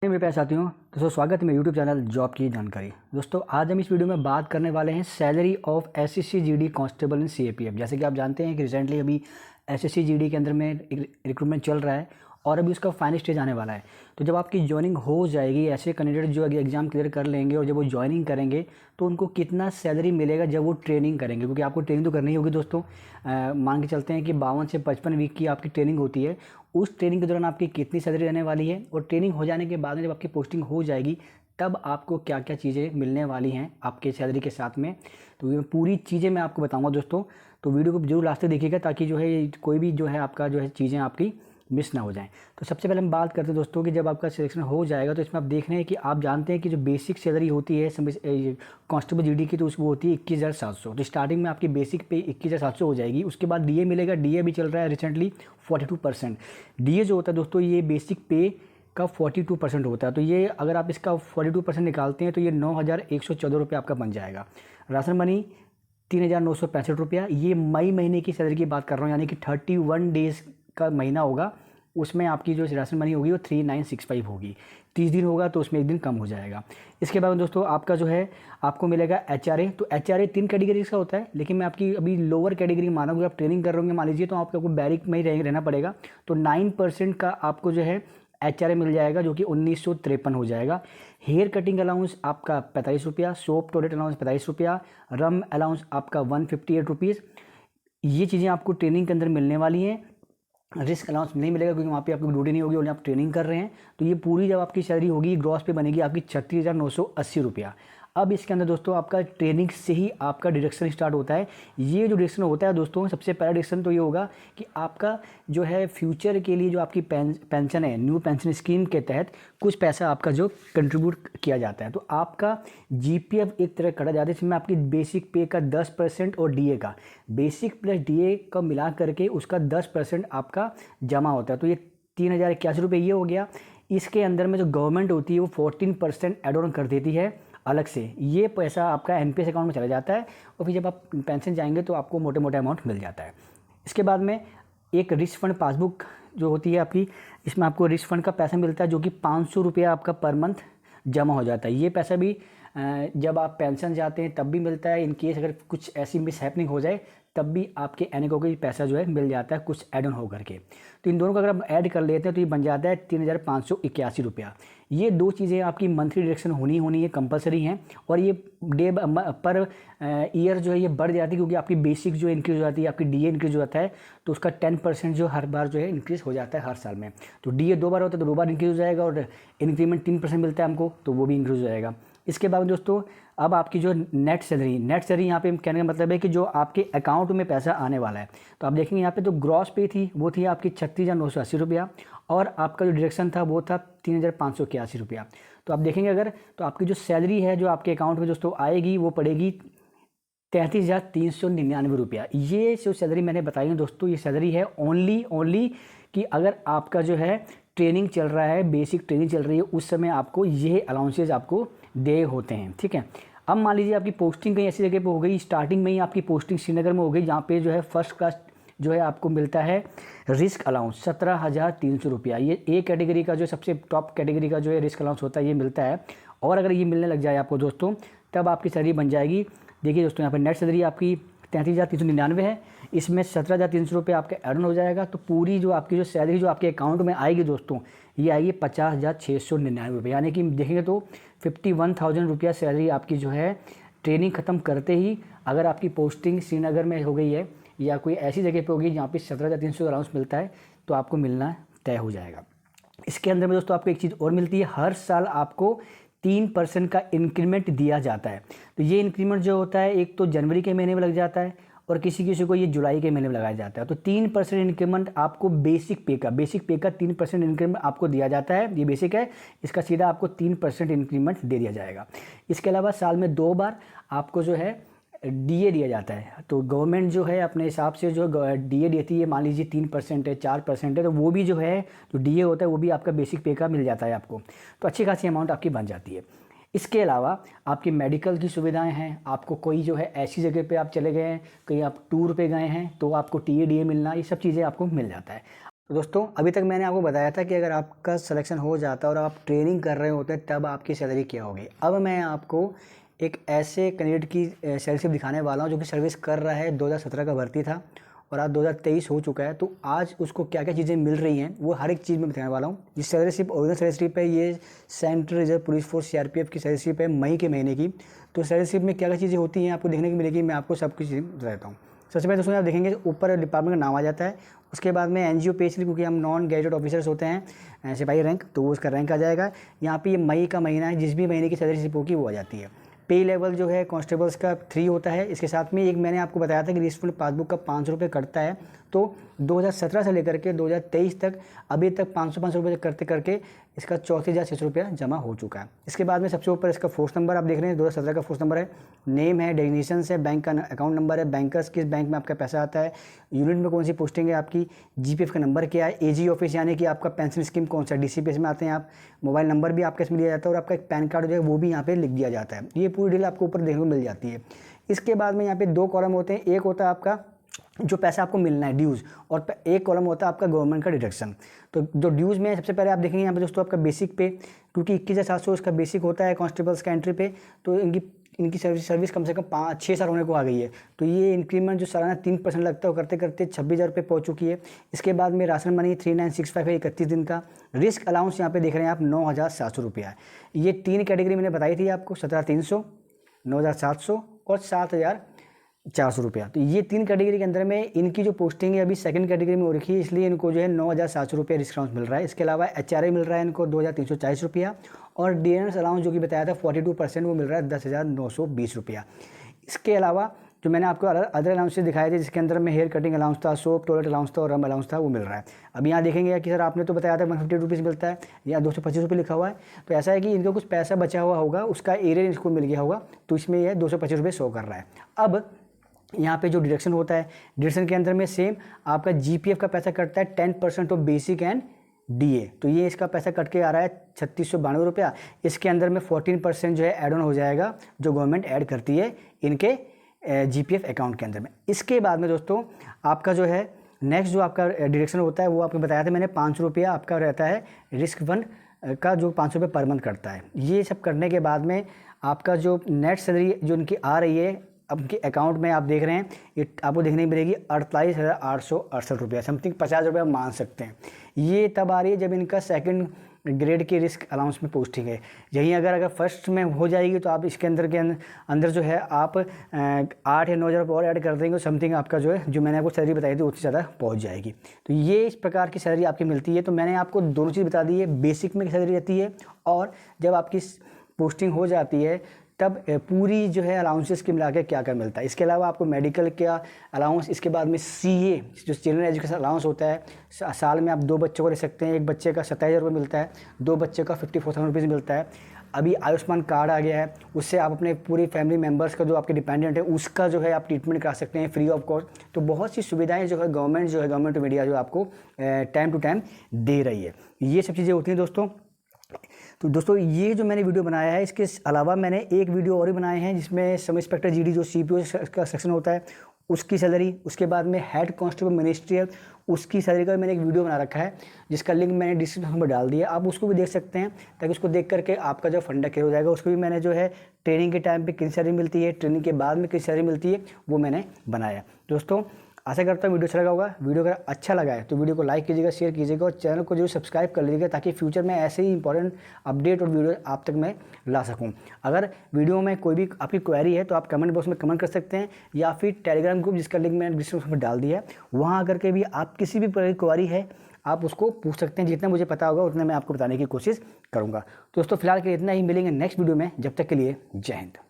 मेरे प्यारे साथियों, दोस्तों स्वागत है मेरे यूट्यूब चैनल जॉब की जानकारी। दोस्तों आज हम इस वीडियो में बात करने वाले हैं salary of SSC GD constable in CAPF. जैसे कि आप जानते हैं कि रिसेंटली अभी एसएससी जीडी के अंदर में रिक्रूटमेंट चल रहा है और अभी उसका फाइनल स्टेज आने वाला है। तो जब आपकी ज्वाइनिंग हो जाएगी, ऐसे कैंडिडेट जो एग्जाम क्लियर कर लेंगे और जब वो ज्वाइनिंग करेंगे तो उनको कितना सैलरी मिलेगा जब वो ट्रेनिंग करेंगे, क्योंकि आपको ट्रेनिंग तो करनी ही होगी दोस्तों। मान के चलते हैं कि 52 से 55 वीक की आपकी ट्रेनिंग होती है। उस ट्रेनिंग के दौरान आपकी कितनी सैलरी रहने वाली है और ट्रेनिंग हो जाने के बाद में जब आपकी पोस्टिंग हो जाएगी तब आपको क्या क्या चीज़ें मिलने वाली हैं आपके सैलरी के साथ में, तो ये पूरी चीज़ें मैं आपको बताऊंगा दोस्तों। तो वीडियो को जरूर लास्ट तक देखिएगा ताकि जो है कोई भी जो है आपका जो है चीज़ें आपकी मिस ना हो जाएं। तो सबसे पहले हम बात करते हैं दोस्तों कि जब आपका सिलेक्शन हो जाएगा तो इसमें आप देख रहे हैं कि आप जानते हैं कि जो बेसिक सैलरी होती है कांस्टेबल जीडी की, तो उसको होती है 21,700। तो स्टार्टिंग में आपकी बेसिक पे 21,700 हो जाएगी। उसके बाद डीए मिलेगा। डीए भी चल रहा है रिसेंटली 42%। डीए जो होता है दोस्तों ये बेसिक पे का 42% होता है। तो ये अगर आप इसका 42% निकालते हैं तो ये 9,114 रुपये आपका बन जाएगा। राशन मनी 3,965 रुपया। ये मई महीने की सैलरी की बात कर रहा हूँ, यानी कि 31 डेज़ का महीना होगा, उसमें आपकी जो राशन मनी होगी वो 3,965 होगी। 30 दिन होगा तो उसमें एक दिन कम हो जाएगा। इसके बाद दोस्तों आपका जो है आपको मिलेगा एचआरए। तो एचआरए 3 कैटेगरी का होता है, लेकिन मैं आपकी अभी लोअर कैटेगरी मानूंगा। आप ट्रेनिंग कर रहे होंगे मान लीजिए, तो आपको बैरिक में ही रहना पड़ेगा। तो 9% का आपको जो है एचआरए मिल जाएगा, जो कि 1,953 हो जाएगा। हेयर कटिंग अलाउंस आपका 45 रुपया। सोप टॉयलेट अलाउंस 45 रुपया। रम अलाउंस आपका 158 रुपीज़। ये चीज़ें आपको ट्रेनिंग के अंदर मिलने वाली हैं। रिस्क अलाउंस नहीं मिलेगा क्योंकि वहाँ पे आपकी ड्यूटी नहीं होगी और आप ट्रेनिंग कर रहे हैं। तो ये पूरी जब आपकी सैलरी होगी ग्रॉस पे बनेगी आपकी 36,980 रुपया। अब इसके अंदर दोस्तों आपका ट्रेनिंग से ही आपका डिडक्शन स्टार्ट होता है। ये जो डिडक्शन होता है दोस्तों, सबसे पहला डिडक्शन तो ये होगा कि आपका जो है फ्यूचर के लिए जो आपकी पेंशन है, न्यू पेंशन स्कीम के तहत कुछ पैसा आपका जो कंट्रीब्यूट किया जाता है। तो आपका जीपीएफ एक तरह कटा जाता है, जिसमें आपकी बेसिक पे का 10% और डीए का, बेसिक प्लस डीए का मिला करके उसका 10% आपका जमा होता है। तो ये 3,081 रुपये ये हो गया। इसके अंदर में जो गवर्नमेंट होती है वो 14% एड ऑन कर देती है अलग से। ये पैसा आपका एनपीएस अकाउंट में चला जाता है और फिर जब आप पेंशन जाएंगे तो आपको मोटे मोटे अमाउंट मिल जाता है। इसके बाद में एक रिस्क फंड पासबुक जो होती है आपकी, इसमें आपको रिस्क फंड का पैसा मिलता है जो कि 500 रुपया आपका पर मंथ जमा हो जाता है। ये पैसा भी जब आप पेंशन जाते हैं तब भी मिलता है। इन केस अगर कुछ ऐसी मिस हैपनिंग हो जाए तब भी आपके एनएको को पैसा जो है मिल जाता है कुछ ऐड ऑन हो करके। तो इन दोनों को अगर आप ऐड कर लेते हैं तो ये बन जाता है 3,581 रुपया। ये दो चीज़ें आपकी मंथली डिडक्शन होनी है, कंपलसरी हैं। और ये डे पर ईयर जो है ये बढ़ जाती है, क्योंकि आपकी बेसिक जो इंक्रीज़ हो जाती है, आपकी डीए इंक्रीज़ हो जाता है तो उसका 10% जो हर बार जो है इंक्रीज़ हो जाता है हर साल में। तो डीए 2 बार होता है तो 2 बार इंक्रीज़ हो जाएगा और इंक्रीमेंट 3% मिलता है हमको, तो वो भी इंक्रीज़ हो जाएगा। इसके बाद दोस्तों अब आपकी जो नेट सैलरी यहाँ पे कहने का मतलब है कि जो आपके अकाउंट में पैसा आने वाला है। तो आप देखेंगे यहाँ पे तो ग्रॉस पे थी वो थी आपकी 36,980 रुपया और आपका जो डिडक्शन था वो था 3,581 रुपया। तो आप देखेंगे अगर तो आपकी जो सैलरी है जो आपके अकाउंट में दोस्तों आएगी वो पड़ेगी 33,399 रुपया। ये जो सैलरी मैंने बताई है दोस्तों, ये सैलरी है ओनली कि अगर आपका जो है ट्रेनिंग चल रहा है, बेसिक ट्रेनिंग चल रही है, उस समय आपको ये अलाउंसेज आपको दे होते हैं। ठीक है। अब मान लीजिए आपकी पोस्टिंग कहीं ऐसी जगह पे हो गई, स्टार्टिंग में ही आपकी पोस्टिंग श्रीनगर में हो गई, जहाँ पे जो है फर्स्ट क्लास जो है आपको मिलता है रिस्क अलाउंस 17,300 रुपया। ये ए कैटेगरी का जो सबसे टॉप कैटेगरी का जो है रिस्क अलाउंस होता है ये मिलता है। और अगर ये मिलने लग जाए आपको दोस्तों तब आपकी सैलरी बन जाएगी। देखिए दोस्तों यहाँ पर नेट सैलरी आपकी 33,399 है, इसमें 17,300 रुपये आपका एड ऑन हो जाएगा। तो पूरी जो आपकी जो सैलरी जो आपके अकाउंट में आएगी दोस्तों ये आएगी 50,699 रुपये। यानी कि देखेंगे तो 51,000 रुपया सैलरी आपकी जो है ट्रेनिंग ख़त्म करते ही, अगर आपकी पोस्टिंग श्रीनगर में हो गई है या कोई ऐसी जगह पे होगी जहाँ पे 17,300 अलाउंस मिलता है तो आपको मिलना तय हो जाएगा। इसके अंदर में दोस्तों आपको एक चीज़ और मिलती है, हर साल आपको 3% का इंक्रीमेंट दिया जाता है। तो ये इंक्रीमेंट जो होता है एक तो जनवरी के महीने में लग जाता है और किसी को ये जुलाई के महीने में लगाया जाता है। तो 3% इंक्रीमेंट आपको बेसिक पे का 3% इंक्रीमेंट आपको दिया जाता है। ये बेसिक है, इसका सीधा आपको 3% इंक्रीमेंट दे दिया जाएगा। इसके अलावा साल में 2 बार आपको जो है डीए दिया जाता है। तो गवर्नमेंट जो है अपने हिसाब से जो डीए देती है, मान लीजिए 3% है, 4% है, तो वो भी जो है जो डीए होता है वो भी आपका बेसिक पे का मिल जाता है आपको। तो अच्छी खासी अमाउंट आपकी बन जाती है। इसके अलावा आपकी मेडिकल की सुविधाएं हैं। आपको कोई जो है ऐसी जगह पे आप चले गए हैं, कहीं आप टूर पे गए हैं तो आपको टीए डीए मिलना, ये सब चीज़ें आपको मिल जाता है। तो दोस्तों अभी तक मैंने आपको बताया था कि अगर आपका सिलेक्शन हो जाता है और आप ट्रेनिंग कर रहे होते हैं तब आपकी सैलरी क्या होगी। अब मैं आपको एक ऐसे कैंडिडेट की सैलरी स्लिप दिखाने वाला हूँ जो कि सर्विस कर रहा है, 2017 का भर्ती था और आज 2023 हो चुका है। तो आज उसको क्या क्या चीज़ें मिल रही हैं वो हर एक चीज़ में बताने वाला हूँ। ये salary slip original salary slip है, ये central reserve police force CRPF की सैलरी स्लिप है मई के महीने की। तो सैलरी स्लिप में क्या क्या चीज़ें होती हैं आपको देखने को मिलेगी, मैं आपको सब कुछ बताता हूँ। सबसे पहले दोस्तों आप देखेंगे ऊपर डिपार्टमेंट का नाम आ जाता है, उसके बाद में NGO पे स्लिप, क्योंकि हम नॉन गैजेटेड ऑफिसर्स होते हैं सिपाही रैंक, तो वो उसका रैंक आ जाएगा। यहाँ पे ये मई का महीना है, जिस भी महीने की सैलरी स्लिप होगी वो आ जाती है। पे लेवल जो है कांस्टेबल्स का 3 होता है। इसके साथ में एक मैंने आपको बताया था कि रिस्फंड पासबुक का 500 रुपये कटता है। तो 2017 से लेकर के 2023 तक अभी तक 500 रुपये करते करके इसका 34,600 रुपया जमा हो चुका है। इसके बाद में सबसे ऊपर इसका फोर्स नंबर आप देख रहे हैं, 2017 का फोर्स नंबर है, नेम है, डेजिग्नेशन है, बैंक का अकाउंट नंबर है, बैंकर्स किस बैंक में आपका पैसा आता है, यूनिट में कौन सी पोस्टिंग है आपकी, GPF का नंबर क्या है, AG ऑफिस यानी कि आपका पेंशन स्कीम कौन सा, DCPS में आते हैं आप, मोबाइल नंबर भी आपका इसमें दिया जाता है और आपका एक पैन कार्ड जो है वो भी यहाँ पे लिख दिया जाता है। ये पूरी डिटेल आपको ऊपर देखने को मिल जाती है। इसके बाद में यहाँ पे 2 कॉलम होते हैं, एक होता है आपका जो पैसा आपको मिलना है ड्यूज़, और एक कॉलम होता है आपका गवर्नमेंट का डिडक्शन। तो जो ड्यूज़ में सबसे पहले आप देखेंगे यहाँ पे दोस्तों आपका बेसिक पे, क्योंकि 21,700 इसका बेसिक होता है कांस्टेबल्स का एंट्री पे, तो इनकी सर्विस कम से कम 5-6 साल होने को आ गई है। तो ये इंक्रीमेंट जो सालाना 3% लगता है वो करते करते 26,000 रुपये पहुँच चुकी है। इसके बाद में राशन मनी 3965 है 31 दिन का। रिस्क अलाउंस यहाँ पे देख रहे हैं आप 9,700 रुपया है। ये 3 कैटेगरी मैंने बताई थी आपको, 17,300, 9,700 और 7,400 रुपया। तो ये 3 कैटेगरी के अंदर में इनकी जो पोस्टिंग है अभी सेकंड कैटेगरी में हो रखी है, इसलिए इनको जो है 9,700 रुपया रिस्क अलाउंस मिल रहा है। इसके अलावा HRA मिल रहा है इनको 2,340 रुपया, और DNS अलाउंस जो कि बताया था 42% वो मिल रहा है 10,920 रुपया। इसके अलावा जो मैंने आपको अदर अलाउंसेस दिखाए थे जिसके अंदर में हेयर कटिंग अलाउंस था, सोप, टॉयलेट अलाउंस था और रम अलाउंस था, वो मिल रहा है। अब यहाँ देखेंगे कि सर आपने तो बताया था 150 रुपीज़ मिलता है, या 225 रुपये लिखा हुआ है। तो ऐसा है कि इनको कुछ पैसा बचा हुआ होगा, उसका एरियर इसको मिल गया होगा, तो इसमें यह 225 रुपये शो कर रहा है। अब यहाँ पे जो डिडक्शन होता है, डिडक्शन के अंदर में सेम आपका GPF का पैसा कटता है 10% ऑफ बेसिक एंड DA। तो ये इसका पैसा कट के आ रहा है 3692 रुपया। इसके अंदर में 14% जो है ऐड ऑन हो जाएगा जो गवर्नमेंट ऐड करती है इनके GPF अकाउंट के अंदर में। इसके बाद में दोस्तों आपका जो है नेक्स्ट जो आपका डिडक्शन होता है वो आपको बताया था मैंने, 500 रुपया आपका रहता है रिस्क फंड का, जो 500 रुपये पर मंथ करता है। ये सब करने के बाद में आपका जो नेट सैलरी जो इनकी आ रही है अब उनके अकाउंट में आप देख रहे हैं, ये आपको देखने मिलेगी 48,868 रुपया, समथिंग 50 रुपया मान सकते हैं। ये तब आ रही है जब इनका सेकंड ग्रेड की रिस्क अलाउंस में पोस्टिंग है। यहीं अगर फर्स्ट में हो जाएगी तो आप इसके अंदर जो है आप 8 या 9 हज़ार और ऐड कर देंगे, समथिंग आपका जो है जो मैंने आपको सैलरी बताई थी उससे ज़्यादा पहुंच जाएगी। तो ये इस प्रकार की सैलरी आपकी मिलती है। तो मैंने आपको दोनों चीज़ बता दी है, बेसिक में सैलरी रहती है और जब आपकी पोस्टिंग हो जाती है तब पूरी जो है अलाउंसेस की मिला के क्या क्या मिलता है। इसके अलावा आपको मेडिकल का अलाउंस, इसके बाद में CA जो चिल्ड्रन एजुकेशन अलाउंस होता है, साल में आप 2 बच्चों को ले सकते हैं, एक बच्चे का 27,000 रुपये मिलता है, 2 बच्चे का 54,000 रुपीज़ मिलता है। अभी आयुष्मान कार्ड आ गया है, उससे आप अपने पूरी फैमिली मेम्बर्स का जो आपके डिपेंडेंट है उसका जो है आप ट्रीटमेंट करा सकते हैं फ्री ऑफ कॉस्ट। तो बहुत सी सुविधाएँ जो है गवर्नमेंट ऑफ इंडिया जो आपको टाइम टू टाइम दे रही है। ये सब चीज़ें होती हैं दोस्तों। तो दोस्तों ये जो मैंने वीडियो बनाया है, इसके अलावा मैंने एक वीडियो और भी बनाए हैं जिसमें सब इंस्पेक्टर GD जो CPO का सेक्शन होता है उसकी सैलरी, उसके बाद में हेड कांस्टेबल मिनिस्ट्रियल उसकी सैलरी का मैंने एक वीडियो बना रखा है जिसका लिंक मैंने डिस्क्रिप्शन में डाल दिया, आप उसको भी देख सकते हैं ताकि उसको देख करके आपका जो फंडा क्लियर हो जाएगा। उसको भी मैंने जो है ट्रेनिंग के टाइम पे कितनी सैलरी मिलती है, ट्रेनिंग के बाद में कितनी सैलरी मिलती है, वो मैंने बनाया। दोस्तों आशा करता हूँ वीडियो अच्छा लगा होगा। वीडियो अगर अच्छा लगा है तो वीडियो को लाइक कीजिएगा, शेयर कीजिएगा और चैनल को जरूर सब्सक्राइब कर लीजिएगा ताकि फ्यूचर में ऐसे ही इंपॉर्टेंट अपडेट और वीडियो आप तक मैं ला सकूँ। अगर वीडियो में कोई भी आपकी क्वेरी है तो आप कमेंट बॉक्स में कमेंट कर सकते हैं, या फिर टेलीग्राम ग्रुप जिसका लिंक मैंने डिस्क्रिप्शन में डाल दिया है, वहाँ आकर के भी आप किसी भी प्रकार की क्वेरी है आप उसको पूछ सकते हैं। जितना मुझे पता होगा उतना मैं आपको बताने की कोशिश करूँगा। दोस्तों फिलहाल के लिए इतना ही, मिलेंगे नेक्स्ट वीडियो में, जब तक के लिए जय हिंद।